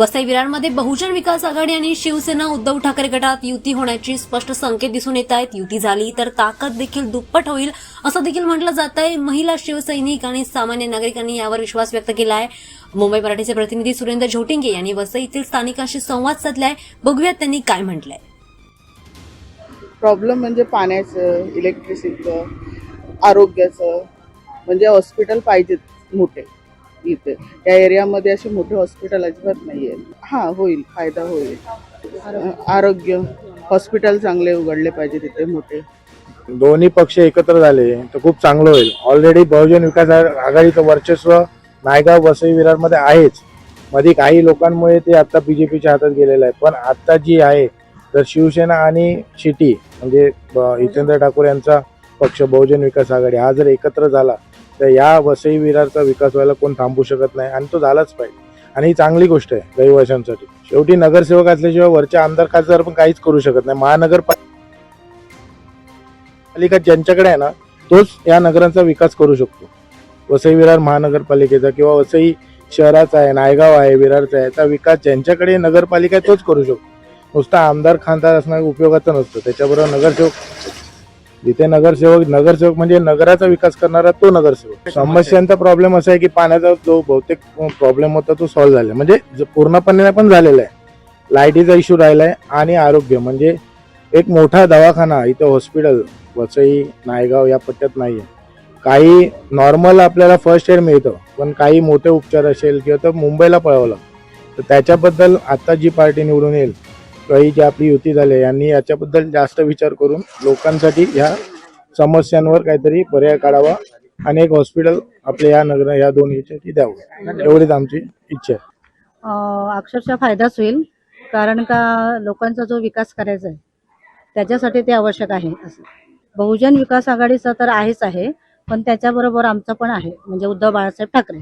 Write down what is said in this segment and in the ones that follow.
वसई विरारमध्ये बहुजन विकास आघाडी आणि शिवसेना उद्धव ठाकरे गटात युती होण्याची स्पष्ट संकेत दिसून येत आहेत। युती झाली तर ताकद देखील दुप्पट होईल असं देखील म्हटलं जात आहे। महिला शिवसैनिक आणि सामान्य नागरिकांनी यावर विश्वास व्यक्त केला आहे। मुंबई मराठीचे प्रतिनिधी सुरेंद्र झोटिंगे यांनी वसईतील स्थानिकांशी संवाद साधलाय। बघूयात त्यांनी काय म्हटलंय। प्रॉब्लेम म्हणजे पाण्याचं, इलेक्ट्रिसिटीचं, आरोग्याचं, म्हणजे हॉस्पिटल पाहिजेत मोठे। इथे या एरियामध्ये असे मोठे हॉस्पिटल अजिबात नाही आहेत। हां, होईल, फायदा होईल। आरोग्य हॉस्पिटल चांगले उघडले पाहिजे तिथे मोठे। दोन्ही पक्ष एकत्र झाले तर खूप चांगलं होईल। ऑलरेडी बहुजन विकास आघाडीचं वर्चस्व नायगाव वसई विरारमध्ये आहेच। मध्ये काही लोकांमुळे ते आता बीजेपीच्या हातात गेलेलं आहे, पण आता जी आहे तर शिवसेना आणि शिटी म्हणजे हितेंद्र ठाकूर यांचा पक्ष बहुजन विकास आघाडी हा जर एकत्र झाला तर या वसई विरारचा विकास व्हायला कोण थांबू शकत नाही आणि तो झालाच पाहिजे। आणि ही चांगली गोष्ट आहे रहिवाशांसाठी। शेवटी नगरसेवक असल्याशिवाय वरच्या आमदार खासदार पण काहीच करू शकत नाही। महानगरपालिका ज्यांच्याकडे आहे ना तोच या नगरांचा विकास करू शकतो। वसई विरार महानगरपालिकेचा किंवा वसई शहराचा आहे, नायगाव आहे, विरारचा आहे, याचा विकास ज्यांच्याकडे नगरपालिका आहे तोच करू शकतो। नुसता आमदार खासदार असणं उपयोगाचं नसतं। त्याच्याबरोबर नगरसेवक, जिथे नगरसेवक म्हणजे नगराचा विकास करणारा तो नगरसेवक। समस्यांचा प्रॉब्लेम असा आहे की पाण्याचा जो बहुतेक प्रॉब्लेम होता तो सॉल्व्ह झाला, म्हणजे पूर्णपणे पण झालेला आहे। लाईटीचा इश्यू राहिलाय आणि आरोग्य म्हणजे एक मोठा दवाखाना इथे हॉस्पिटल वसई नायगाव या पट्ट्यात नाहीये। काही नॉर्मल आपल्याला फर्स्ट एड मिळतं, पण काही मोठे उपचार असेल किंवा तर मुंबईला पळावं लागतं। तर त्याच्याबद्दल आता जी पार्टी निवडून येईल काही जी आपली युती झाली यांनी याच्याबद्दल जास्त विचार करून लोकांसाठी ह्या समस्यांवर काहीतरी पर्याय काढावा आणि एक हॉस्पिटल आपल्या या नगर या दोन याच्यासाठी द्यावं, एवढीच आमची इच्छा आहे। अक्षरशः फायदाच होईल, कारण का लोकांचा जो विकास करायचा आहे त्याच्यासाठी ते आवश्यक आहे। असं बहुजन विकास आघाडीचा तर आहेच आहे, पण त्याच्याबरोबर आमचा पण आहे, म्हणजे उद्धव बाळासाहेब ठाकरे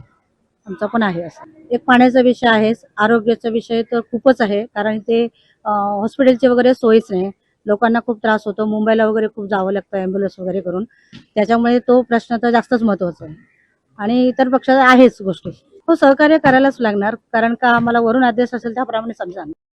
आमचा पण आहे। असं एक पाण्याचा विषय आहे, आरोग्याचा विषय तर खूपच आहे, कारण ते हॉस्पिटलची वगैरे सोयीच नाही। लोकांना खूप त्रास होतो, मुंबईला वगैरे खूप जावं लागतं ॲम्ब्युलन्स वगैरे करून, त्याच्यामुळे तो प्रश्न तर जास्तच महत्त्वाचा आहे। आणि इतर पक्षात आहेच गोष्टी, तो सहकार्य करायलाच लागणार, कारण का आम्हाला वरून आदेश असेल त्याप्रमाणे समजा।